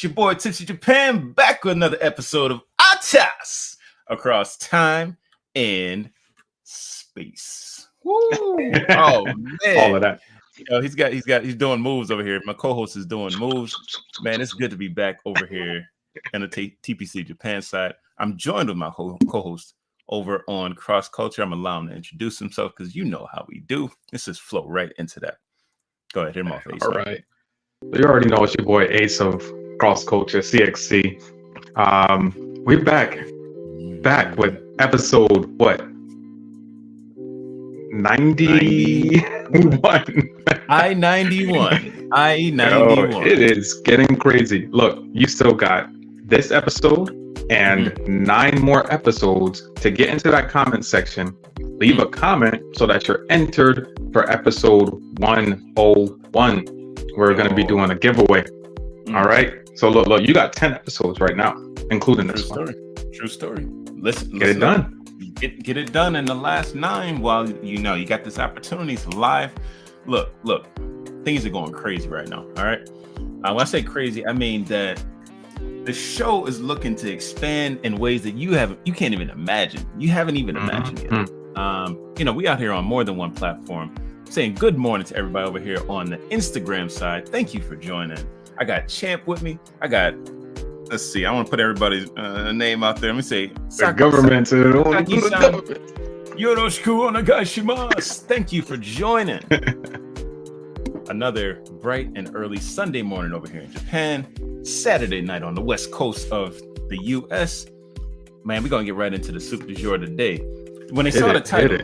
your boy Tipsy Japan back with another episode of ATAS across time and space. Woo! Oh man, all of that. You know, he's doing moves over here. My co-host is doing moves. Man, it's good to be back over here in the TPC Japan side. I'm joined with my co-host over on CrossXCulture. I'm allowing him to introduce himself because you know how we do. Let's just flow right into that. Go ahead, hit him off, Ace. All right. You already know it's your boy Ace of CrossXCulture, CXC. We're back with episode, what? 91. I-91. It is getting crazy. Look, you still got this episode and 9 more episodes to get into that comment section. Leave a comment so that you're entered for episode 101. We're going to be doing a giveaway. All right. So look, you got 10 episodes right now, including this one. True story. Listen, get it done. Get it done in the last 9 while you got this opportunity. It's live. Look, things are going crazy right now. All right. When I say crazy, I mean that the show is looking to expand in ways that you can't even imagine. You haven't even imagined yet. We out here on more than one platform. Saying good morning to everybody over here on the Instagram side. Thank you for joining. I got Champ with me. Let's see. I want to put everybody's name out there. Let me say the government. Yoroshiku onegaishimasu. Thank you for joining. Another bright and early Sunday morning over here in Japan. Saturday night on the west coast of the U.S. Man, we're gonna get right into the soup du jour today. When they saw the title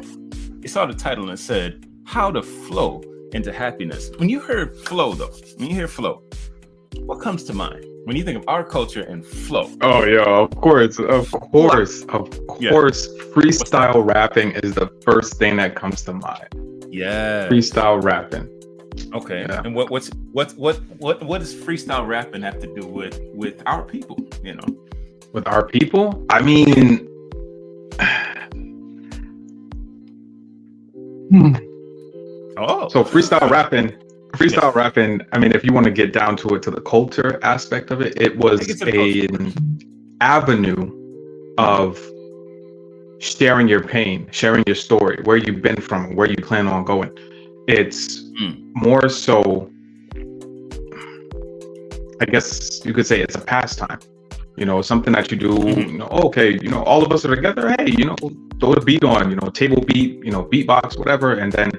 and it said how to flow into happiness. When you hear flow, what comes to mind when you think of our culture and flow? Oh yeah, of course. Yeah. Freestyle rapping is the first thing that comes to mind. Yeah, freestyle rapping. Okay, yeah. And what does freestyle rapping have to do with our people? With our people, I mean. So freestyle rapping, I mean, if you want to get down to it, to the culture aspect of it, it was an avenue of sharing your pain, sharing your story, where you've been from, where you plan on going. It's more so, I guess you could say it's a pastime, something that you do, all of us are together. Hey, throw the beat on, table beat, beatbox, whatever. And then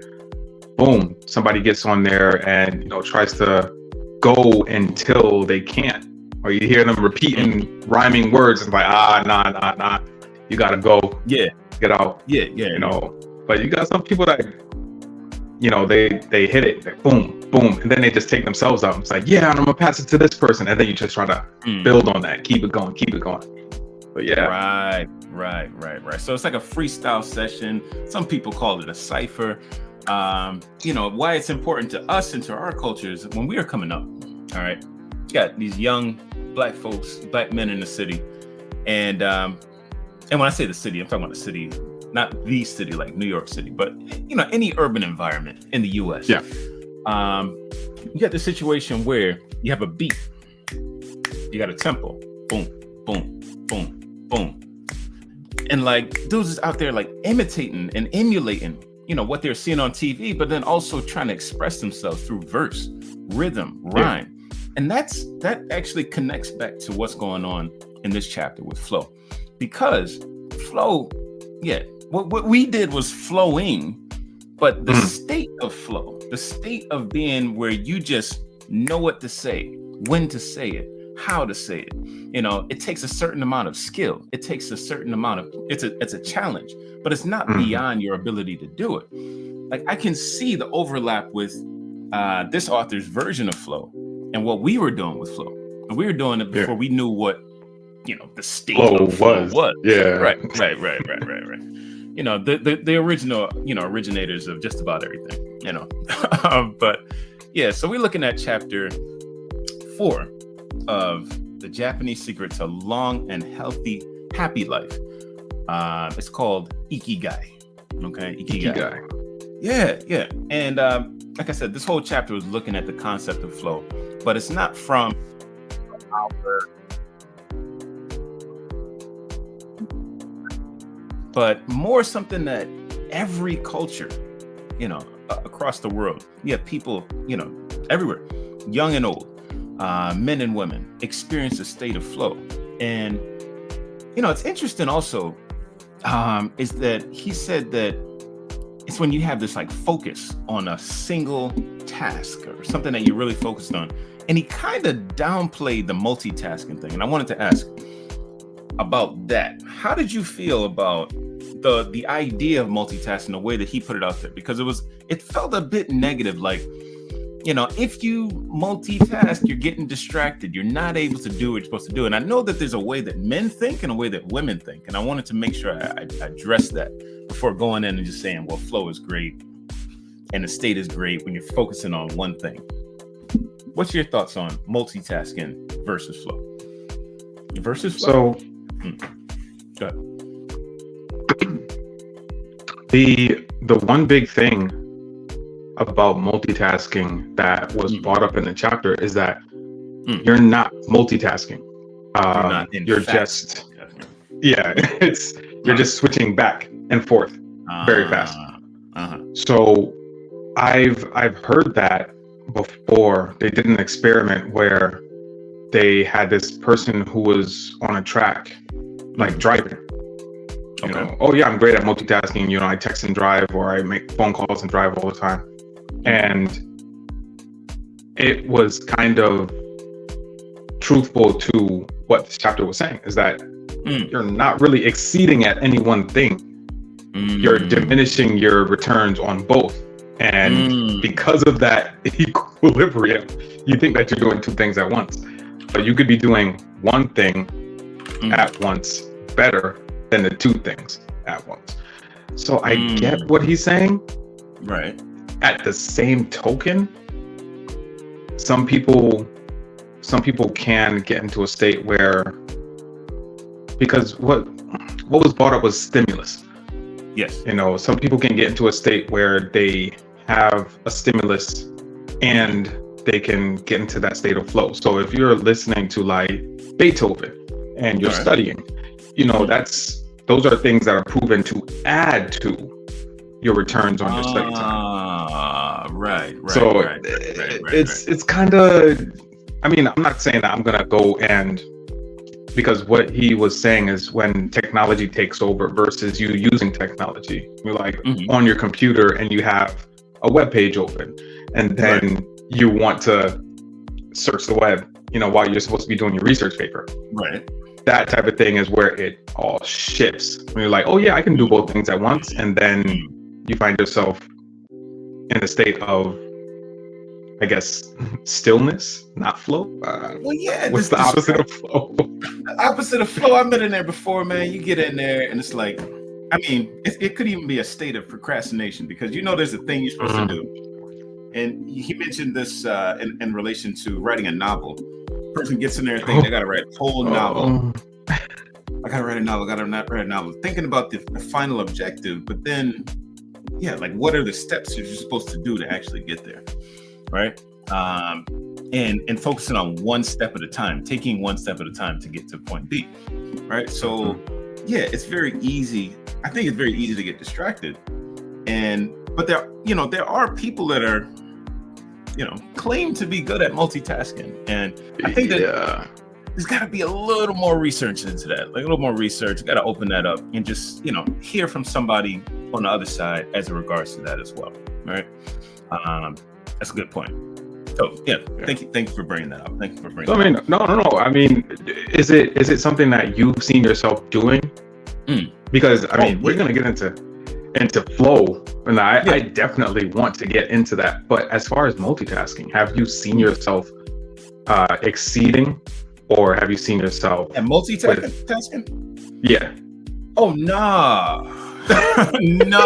boom, somebody gets on there and, tries to go until they can't, or you hear them repeating rhyming words and like, nah, you gotta go. Yeah. Get out. Yeah. But you got some people that, they hit it, like, boom, and then they just take themselves out. It's like, yeah, I'm gonna pass it to this person, and then you just try to build on that, keep it going. But yeah, right. So it's like a freestyle session. Some people call it a cipher. Why it's important to us and to our cultures when we are coming up. All right, you got these young black folks, black men in the city, and when I say the city, I'm talking about the city. Not the city like New York City, but any urban environment in the U.S. Yeah. You got the situation where you have a beat, you got a tempo, boom, boom, boom, boom, and like dudes is out there like imitating and emulating, what they're seeing on TV, but then also trying to express themselves through verse, rhythm, rhyme, and that actually connects back to what's going on in this chapter with flow, because flow, what we did was flowing, but the state of flow, the state of being where you just know what to say, when to say it, how to say it. It takes a certain amount of skill. It takes a certain amount of, it's a challenge, but it's not beyond your ability to do it. Like I can see the overlap with this author's version of flow and what we were doing with flow. And we were doing it before we knew what, the state of flow was. Yeah. Right. The original, originators of just about everything, but yeah, so we're looking at chapter 4 of The Japanese Secret to Long and Happy Life. It's called IKIGAI. Okay, Ikigai. Yeah. And like I said, this whole chapter was looking at the concept of flow, but it's not from our but more something that every culture, across the world, you have people, everywhere, young and old, men and women, experience a state of flow. And, it's interesting also, is that he said that it's when you have this like focus on a single task or something that you're really focused on. And he kind of downplayed the multitasking thing. And I wanted to ask about that. How did you feel about the idea of multitasking, the way that he put it out there? Because it felt a bit negative, like, if you multitask, you're getting distracted. You're not able to do what you're supposed to do. And I know that there's a way that men think and a way that women think. And I wanted to make sure I address that before going in and just saying, well, flow is great and the state is great when you're focusing on one thing. What's your thoughts on multitasking versus flow? Versus flow? So, go ahead. The one big thing about multitasking that was brought up in the chapter is that you're not multitasking. You're just you're just switching back and forth very fast. So I've heard that before. They did an experiment where they had this person who was on a track, like driving. Oh yeah, I'm great at multitasking. I text and drive, or I make phone calls and drive all the time. And it was kind of truthful to what this chapter was saying, is that you're not really exceeding at any one thing. You're diminishing your returns on both. And because of that equilibrium, you think that you're doing two things at once. But you could be doing one thing at once better than the two things at once. So I get what he's saying. Right. At the same token, some people can get into a state where, because what was brought up was stimulus. Yes. Some people can get into a state where they have a stimulus and they can get into that state of flow. So if you're listening to like Beethoven and you're studying, those are things that are proven to add to your returns on your study time. Right. So it's kind of, I'm not saying that I'm going to go and, because what he was saying is when technology takes over versus you using technology, you're like on your computer and you have a web page open and then you want to search the web, while you're supposed to be doing your research paper. Right. That type of thing is where it all shifts. When you're like, oh yeah, I can do both things at once. And then you find yourself in a state of, I guess, stillness, not flow. What's the opposite of flow? The opposite of flow. I've been in there before, man. You get in there and it's like, it could even be a state of procrastination, because there's a thing you're supposed to do. And he mentioned this in relation to writing a novel. Person gets in there and thinks they got to write a whole novel. I got to write a novel. Thinking about the final objective, but then, like what are the steps you're supposed to do to actually get there, right? And focusing on one step at a time, taking one step at a time to get to point B, right? So, it's very easy. I think it's very easy to get distracted, but there are people that are, claim to be good at multitasking, and I think that there's got to be a little more research into that, like a little more research. Got to open that up and just hear from somebody on the other side as in regards to that as well, right? That's a good point. So thank you for bringing that up. Thank you for bringing. No. Is it something that you've seen yourself doing? Because we're gonna get into flow, and I definitely want to get into that. But as far as multitasking, have you seen yourself exceeding, or have you seen yourself and multitasking? Yeah. Oh nah. No.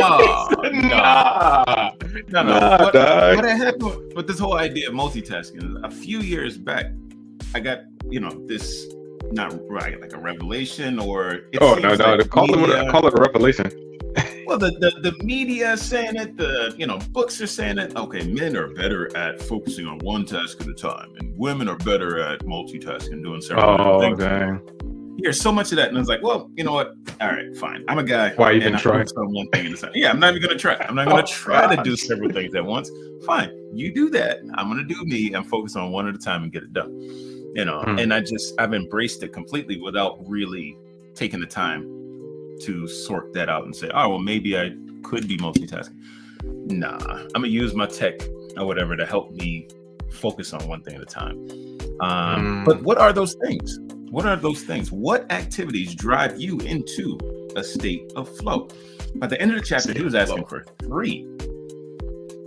What happened with this whole idea of multitasking? A few years back, I got this, not right, like a revelation, or call it a revelation. Well, the media is saying it, books are saying it. Okay, men are better at focusing on one task at a time, and women are better at multitasking, doing several different things. Dang. Here's so much of that, and I was like, well, you know what? All right, fine. I'm a guy. Why even I try? focus on one thing at a time. Yeah, I'm not even gonna try. I'm not gonna try to do several things at once. Fine, you do that. I'm gonna do me and focus on one at a time and get it done. And I've embraced it completely without really taking the time to sort that out and say, oh, well, maybe I could be multitasking. Nah, I'm gonna use my tech or whatever to help me focus on one thing at a time. But what are those things? What are those things? What activities drive you into a state of flow? By the end of the chapter, he was asking for 3.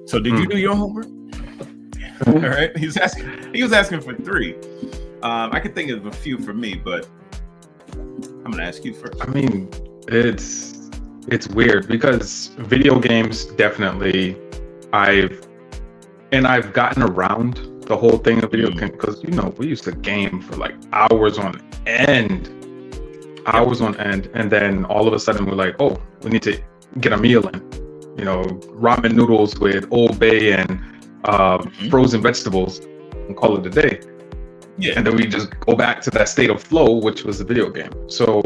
So did you do your homework? All right, he was asking for 3. I could think of a few for me, but I'm gonna ask you first. I mean, it's weird because video games definitely I've gotten around the whole thing of video game because we used to game for like hours on end, and then all of a sudden we're like, oh, we need to get a meal in, ramen noodles with Old Bay and frozen vegetables and call it a day. Yeah, and then we just go back to that state of flow, which was the video game. So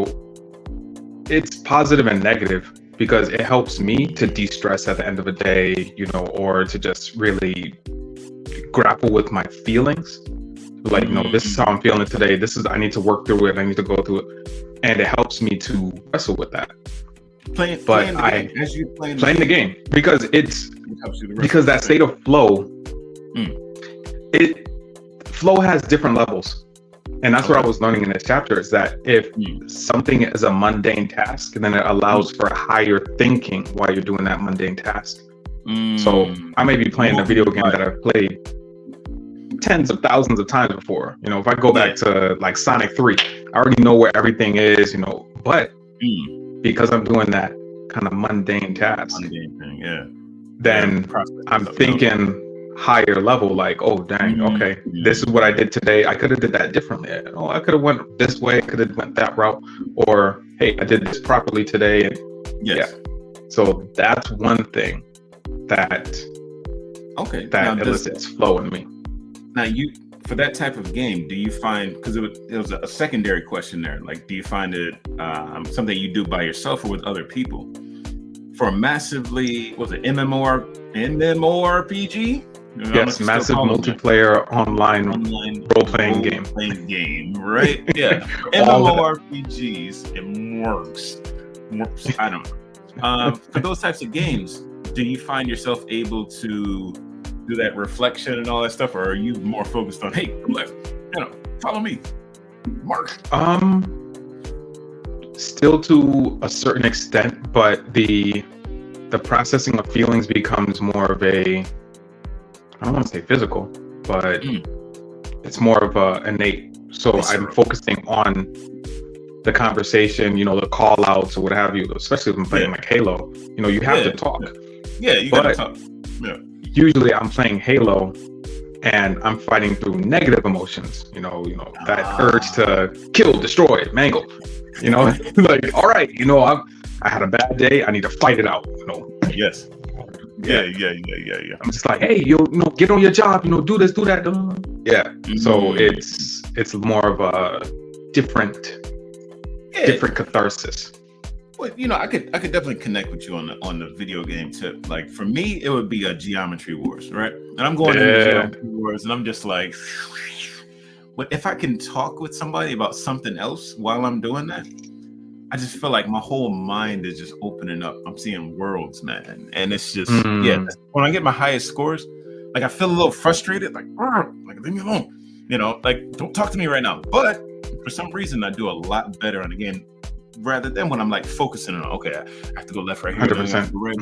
it's positive and negative because it helps me to de-stress at the end of the day, or to just really grapple with my feelings. Like, this is how I'm feeling today. I need to work through it. I need to go through it. And it helps me to wrestle with that. Playing the game because because that state of flow, flow has different levels. And that's what I was learning in this chapter is that if something is a mundane task, then it allows for higher thinking while you're doing that mundane task. So I may be playing a video game that I've played tens of thousands of times before. If I go back to like Sonic 3, I already know where everything is, but because I'm doing that kind of mundane task, then I'm thinking higher level, like, oh dang, okay, this is what I did today. I could have did that differently. I could have went this way, I could have went that route, or hey, I did this properly today. And so that's one thing that elicits flow in me. Now, for that type of game, do you find, because it was a secondary question there, like, do you find it something you do by yourself or with other people? For a massively, MMORPG? Yes, massive multiplayer online role-playing game, right? Yeah. MMORPGs, it works. I don't know. For those types of games, do you find yourself able to do that reflection and all that stuff, or are you more focused on, hey, left, follow me, Mark? Still to a certain extent, but the processing of feelings becomes more of a, I don't want to say physical, but it's more of a innate. So I'm focusing on the conversation, the call outs or what have you, especially when I'm playing like Halo, you have to talk. Yeah, you gotta talk. Yeah. Usually I'm playing Halo and I'm fighting through negative emotions, that urge to kill, destroy, mangle, like, all right, I had a bad day, I need to fight it out, Yes. Yeah. I'm just like, hey, get on your job, do this, do that. Yeah. So it's more of a different catharsis. Well, I could definitely connect with you on the video game tip. Like, for me, it would be a Geometry Wars, right? And I'm going into Geometry Wars, and I'm just like, what if I can talk with somebody about something else while I'm doing that? I just feel like my whole mind is just opening up. I'm seeing worlds, man, and it's just when I get my highest scores, like I feel a little frustrated, like leave me alone, like don't talk to me right now. But for some reason, I do a lot better on the game rather than when I'm like focusing on, okay, I have to go left, right here, 100%. Right,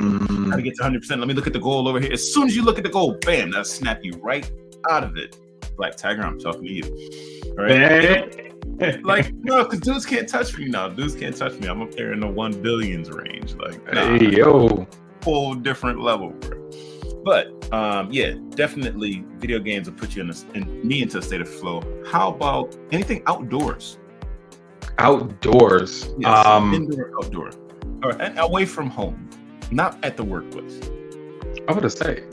how to get to 100%. Let me look at the goal over here. As soon as you look at the goal, bam, that'll snap you right out of it. Black Tiger, I'm talking to you. All right. Like, no, because dudes can't touch me now. Dudes can't touch me. I'm up there in the 1 billions range. Like, hey, yo, whole different level, bro. But definitely, video games will put you into a state of flow. How about anything outdoors? Outdoors, yes, indoor, outdoor, and away from home. not at the workplace. I would say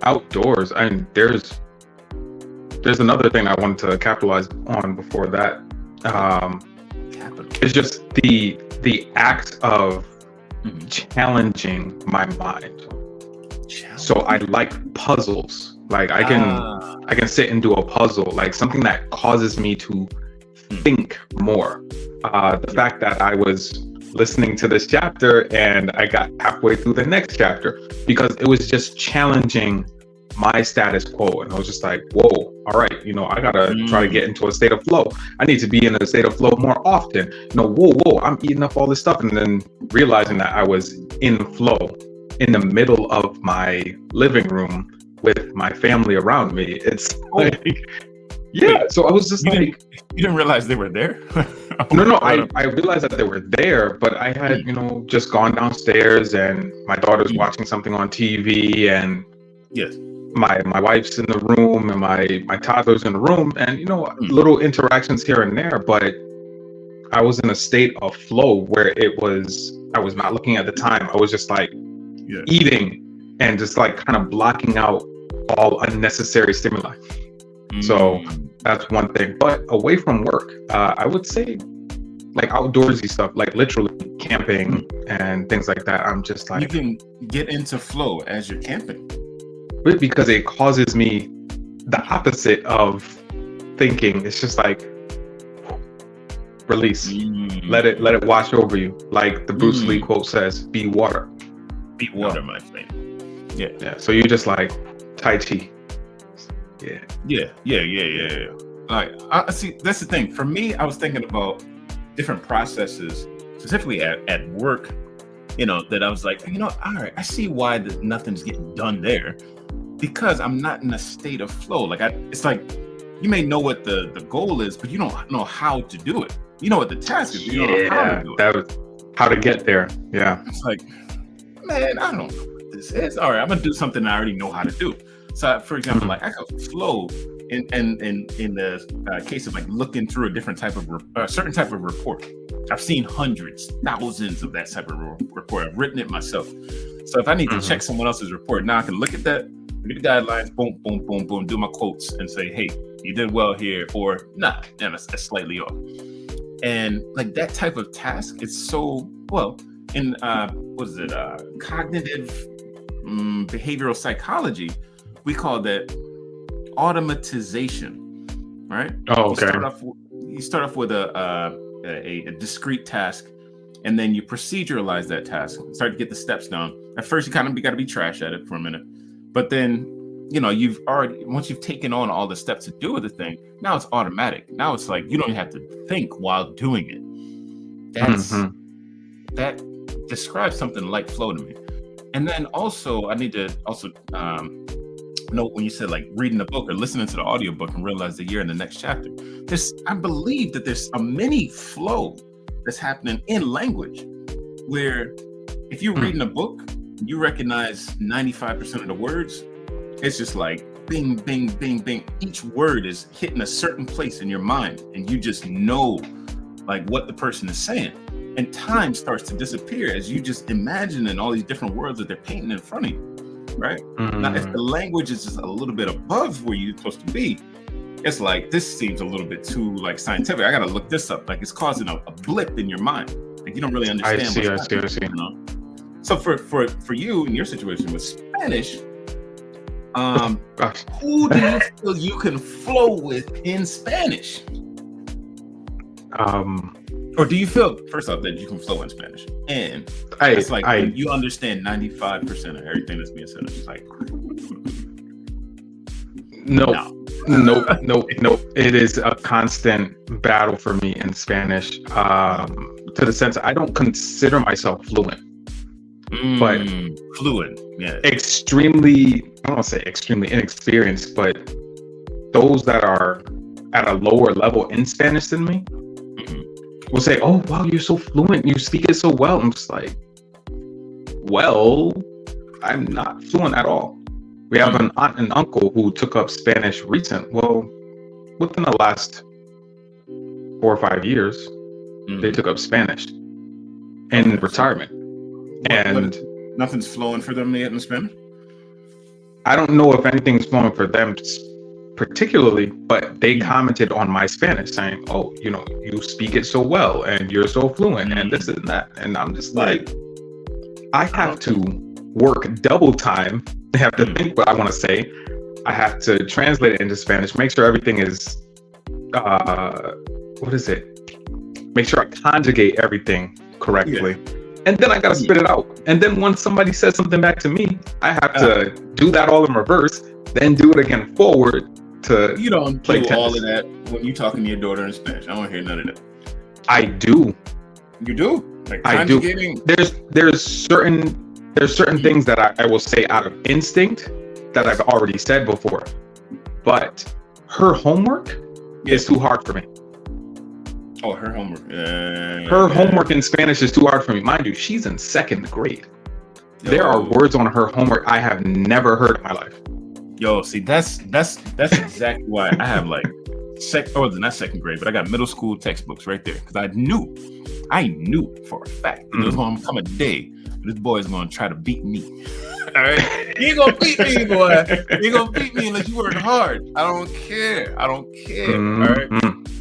outdoors. And there's another thing I wanted to capitalize on before that. It's just the act of challenging my mind. So I like puzzles. Like I can sit and do a puzzle, like something that causes me to think more. The fact that I was listening to this chapter and I got halfway through the next chapter because it was just challenging my status quo, and I was just like, whoa, all right, I gotta try to get into a state of flow. I need to be in a state of flow more often. Whoa, I'm eating up all this stuff, and then realizing that I was in flow in the middle of my living room with my family around me. It's like, yeah. So I was just you like, you didn't realize they were there? No, I realized that they were there, but I had, just gone downstairs and my daughter's watching something on TV, and yes, my wife's in the room and my toddler's in the room, and little interactions here and there, but I was in a state of flow where I was not looking at the time. I was just like eating and just like kind of blocking out all unnecessary stimuli. So that's one thing. But away from work, I would say like outdoorsy stuff, like literally camping and things like that. I'm just like, you can get into flow as you're camping. Because it causes me the opposite of thinking. It's just like release, let it wash over you. Like the Bruce Lee quote says, "Be water." Be water, my friend. Yeah. So you're just like Tai Chi. Yeah. Like, I see. That's the thing. For me, I was thinking about different processes, specifically at work. That I was like, all right, I see why nothing's getting done there. Because I'm not in a state of flow. Like it's like you may know what the goal is, but you don't know how to do it. You know what the task is, but you don't know how to do it. That was how to get there. Yeah. It's like, man, I don't know what this is. All right, I'm gonna do something I already know how to do. So, for example, like I could flow in the case of like looking through a different type of certain type of report. I've seen hundreds, thousands of that type of report. I've written it myself. So if I need to check someone else's report, now I can look at that. Look at the guidelines, boom, boom, boom, boom, do my quotes and say, hey, you did well here, or nah, that's slightly off. And like that type of task, it's so, well, in cognitive behavioral psychology, we call that automatization, right? Oh, okay. You start off with a discrete task, and then you proceduralize that task, start to get the steps down. At first, you got to be trash at it for a minute. But then, once you've taken on all the steps to do with the thing, now it's automatic. Now it's like, you don't have to think while doing it. That describes something like flow to me. And then also, I need to note when you said like reading the book or listening to the audiobook and realize that you're in the next chapter. I believe that there's a mini flow that's happening in language where if you're reading a book, you recognize 95% of the words. It's just like bing, bing, bing, bing. Each word is hitting a certain place in your mind, and you just know like what the person is saying. And time starts to disappear as you just imagine in all these different words that they're painting in front of you, right? Now, if the language is just a little bit above where you're supposed to be, it's like, this seems a little bit too like scientific. I got to look this up. Like it's causing a blip in your mind. Like you don't really understand. I see. So for you in your situation with Spanish, who do you feel you can flow with in Spanish? Or do you feel, first off, that you can flow in Spanish? And it's like when you understand 95% of everything that's being said. It's like, no. It is a constant battle for me in Spanish. To the sense I don't consider myself fluent. But fluent, yeah. Extremely, I don't want to say extremely inexperienced, but those that are at a lower level in Spanish than me will say, oh, wow, you're so fluent. You speak it so well. I'm just like, well, I'm not fluent at all. We have an aunt and uncle who took up Spanish within the last 4 or 5 years, they took up Spanish in retirement. Nothing's flowing for them yet in Spanish? I don't know if anything's flowing for them particularly, but they commented on my Spanish saying, "Oh, you speak it so well, and you're so fluent, and this and that." And I'm just like, I have to work double time. I have to think what I want to say. I have to translate it into Spanish, make sure everything is, what is it? Make sure I conjugate everything correctly. Yeah. And then I got to spit it out. And then once somebody says something back to me, I have to do that all in reverse, then do it again forward to You don't play do tennis. all of that when you're talking to your daughter in Spanish. I don't hear none of that. I do. You do? Like I do. conjugating? There's certain things that I will say out of instinct that I've already said before. But her homework is too hard for me. Oh, her homework. Her homework in Spanish is too hard for me. Mind you, she's in 2nd grade. There are words on her homework I have never heard in my life. Yo, see, that's exactly why I have like not 2nd grade, but I got middle school textbooks right there because I knew for a fact that there was going to come a day this boy is going to try to beat me. All right, he ain't gonna beat me, boy. He ain't gonna beat me unless you work hard. I don't care. Mm-hmm. All right,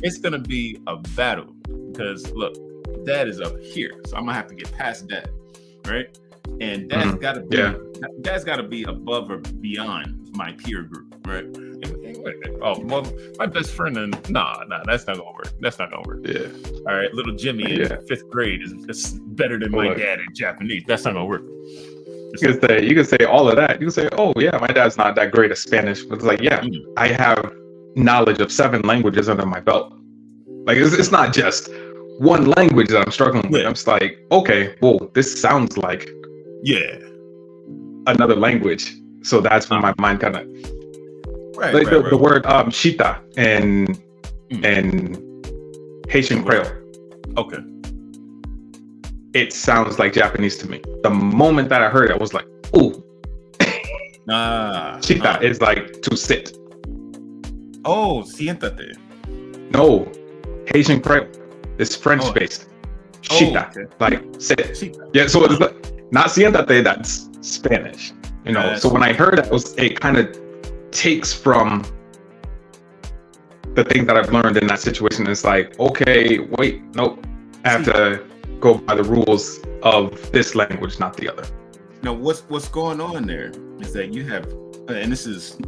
it's gonna be a battle because look, Dad is up here, so I'm gonna have to get past Dad, right? And Dad's got to be above or beyond my peer group, right? Oh, well, my best friend, and nah, that's not gonna work. That's not gonna work. Yeah. All right, little Jimmy in 5th grade is better than my dad in Japanese. That's not gonna work. You could say all of that. You could say, "Oh yeah, my dad's not that great at Spanish," but it's like, I have knowledge of 7 languages under my belt. Like it's not just one language that I'm struggling with. I'm just like, okay, well, this sounds like another language. So that's when my mind kind of the word shita and Haitian Creole. Okay. It sounds like Japanese to me. The moment that I heard it, I was like, ooh. Shita is like to sit. Oh, siéntate. No, Haitian Creole. It's French based. Shita, like sit. Shita. Yeah, so it's like, not siéntate, that's Spanish. So when I heard it kind of takes from the things that I've learned in that situation. It's like, okay, wait, nope. I have to go by the rules of this language, not the other. Now, what's going on there is that you have, and this is,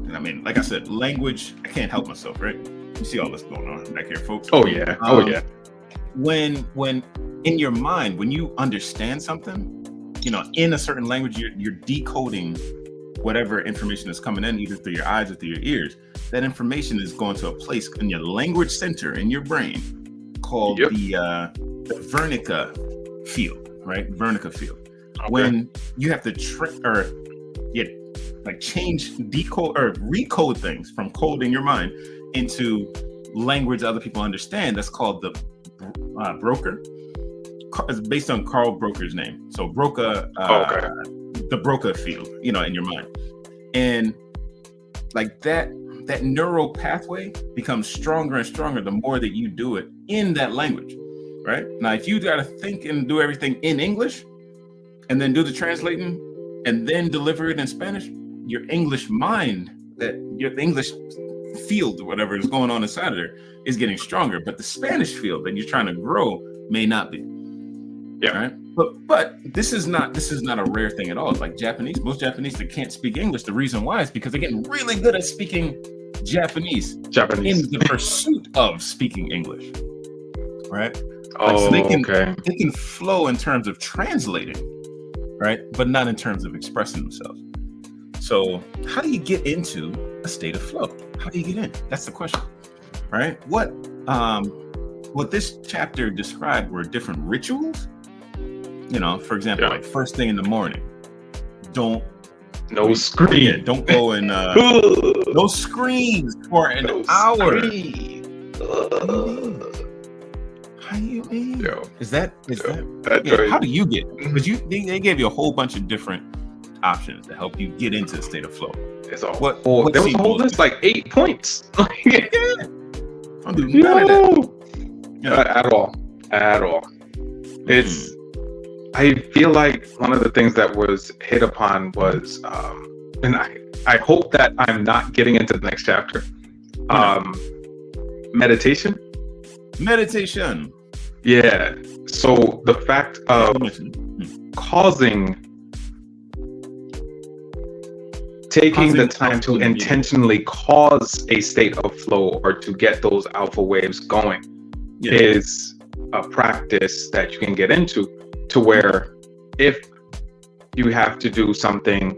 like I said, language, I can't help myself, right? You see all this going on back here, folks. Oh, yeah. When in your mind, when you understand something, in a certain language, you're decoding whatever information is coming in, either through your eyes or through your ears. That information is going to a place in your language center in your brain called the Wernicke field, right? Wernicke field. Okay. When you have to change, decode, or recode things from code in your mind into language other people understand, that's called the Broca. It's based on Carl Broca's name. So Broca, the Broca field, in your mind. And like that neural pathway becomes stronger and stronger the more that you do it in that language, right? Now, if you got to think and do everything in English and then do the translating and then deliver it in Spanish, your English mind, your English field, whatever is going on inside of there, is getting stronger. But the Spanish field that you're trying to grow may not be. Yeah. Right. But this is not a rare thing at all. It's like most Japanese that can't speak English. The reason why is because they're getting really good at speaking Japanese in the pursuit of speaking English. Right. So they can flow in terms of translating, right? But not in terms of expressing themselves. So how do you get into a state of flow? How do you get in? That's the question, right? What this chapter described were different rituals. For example, like first thing in the morning, no screen. Yeah, don't go and no screens for an hour. How do you mean? Is that how do you get? Because they gave you a whole bunch of different options to help you get into a state of flow. It's all what there was a whole list, like 8 points. Don't do none of that. At all. It's I feel like one of the things that was hit upon was, and I hope that I'm not getting into the next chapter, meditation. Meditation. Yeah. So the fact of taking the time to intentionally cause a state of flow or to get those alpha waves going is a practice that you can get into, to where if you have to do something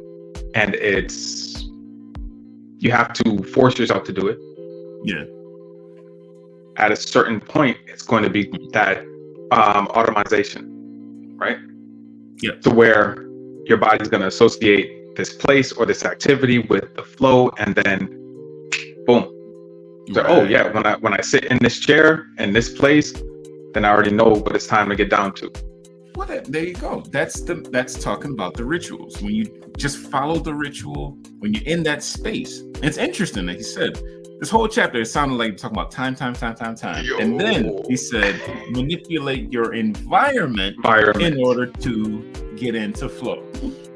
and you have to force yourself to do it. Yeah. At a certain point, it's going to be that automation, right? Yeah. To where your body's going to associate this place or this activity with the flow, and then boom. So, oh yeah, when I sit in this chair in this place, then I already know what it's time to get down to. Well, there you go. That's talking about the rituals. When you just follow the ritual, when you're in that space. And it's interesting that he said this whole chapter, it sounded like talking about time. Yo. And then he said, manipulate your environment in order to get into flow,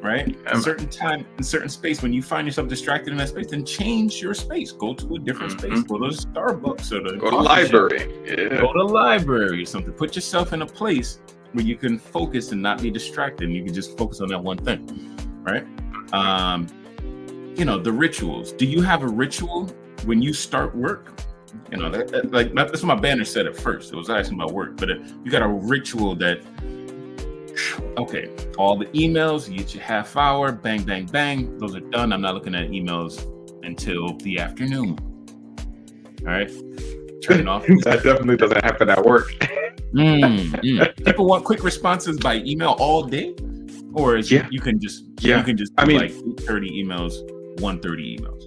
right? A certain time, in certain space, when you find yourself distracted in that space, then change your space. Go to a different space. Go to Starbucks or go to library. Yeah. Go to library or something. Put yourself in a place where you can focus and not be distracted. And you can just focus on that one thing, right? The rituals. Do you have a ritual when you start work? That's what my banner said at first. It was asking about work, but you got a ritual that, okay, all the emails, you get your half hour, bang, bang, bang. Those are done. I'm not looking at emails until the afternoon. All right. Turn it off. That definitely doesn't happen at work. People want quick responses by email all day, or you can just do like 30 emails, 130 emails.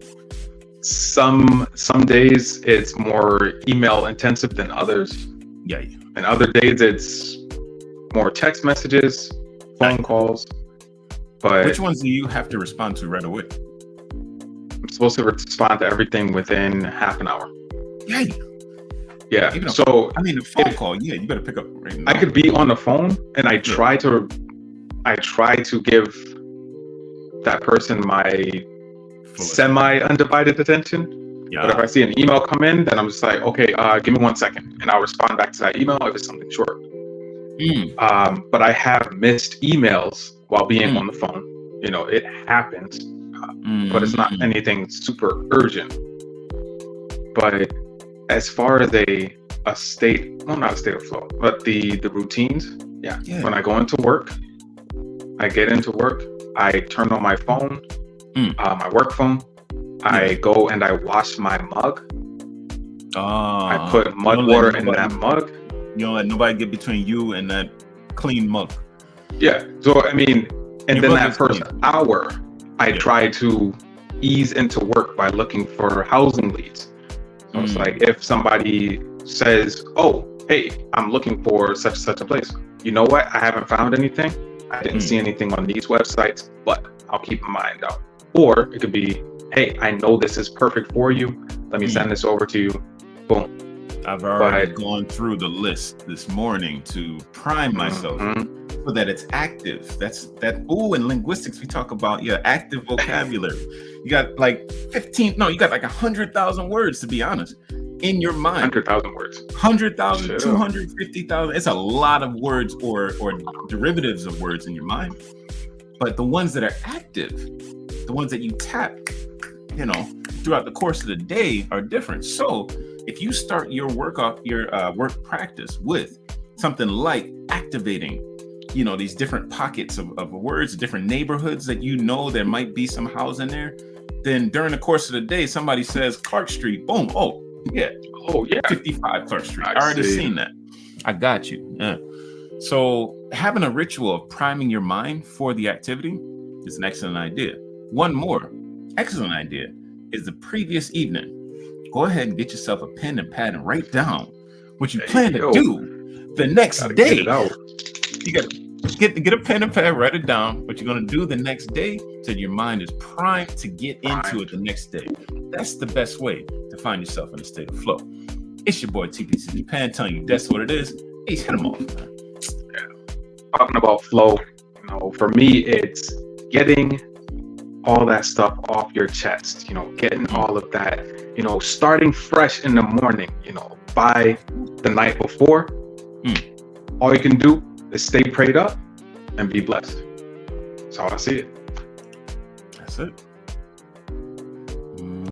Some days it's more email intensive than others. Yeah. And other days it's more text messages, phone calls. But which ones do you have to respond to right away? I'm supposed to respond to everything within half an hour. Yeah. Yeah. A phone call. Yeah, you better pick up right now. I could be on the phone and I try to give that person my semi-undivided attention. Yeah. But if I see an email come in, then I'm just like, okay, give me 1 second, and I'll respond back to that email if it's something short. But I have missed emails while being on the phone. It happens, but it's not anything super urgent. But as far as a state, well, not a state of flow, but the routines, when I go into work, I get into work, I turn on my phone, my work phone. I go and I wash my mug. I put mud water in that mug. You don't let nobody get between you and that clean mug. Yeah. So, and then that first hour, I try to ease into work by looking for housing leads. So it's like, if somebody says, oh, hey, I'm looking for such a place. You know what? I haven't found anything. I didn't see anything on these websites, but I'll keep my mind out. Or it could be, hey, I know this is perfect for you. Let me send this over to you. Boom. I've already gone through the list this morning to prime myself so that it's active. In linguistics, we talk about active vocabulary. You got like 100,000 words, to be honest, in your mind. 100,000 words. 100,000, 250,000. It's a lot of words or derivatives of words in your mind. But the ones that are active, the ones that you tap, throughout the course of the day are different. So if you start your work practice with something like activating, these different pockets of words, different neighborhoods that there might be some house in there, then during the course of the day, somebody says Clark Street, boom, oh yeah, 55 Clark Street. I already seen that. I got you. Yeah. So having a ritual of priming your mind for the activity is an excellent idea. One more excellent idea is the previous evening. Go ahead and get yourself a pen and pad and write down what you plan to do the next day. You got to get a pen and pad, write it down, what you're going to do the next day so your mind is primed to get into it the next day. That's the best way to find yourself in a state of flow. It's your boy TPC Japan telling you that's what it is. Hey, hit him off, man. talking about flow, you know, for me, it's getting all that stuff off your chest, you know, getting all of that, you know, starting fresh in the morning, you know, by the night before. All you can do is stay prayed up and be blessed. That's how I see it. That's it.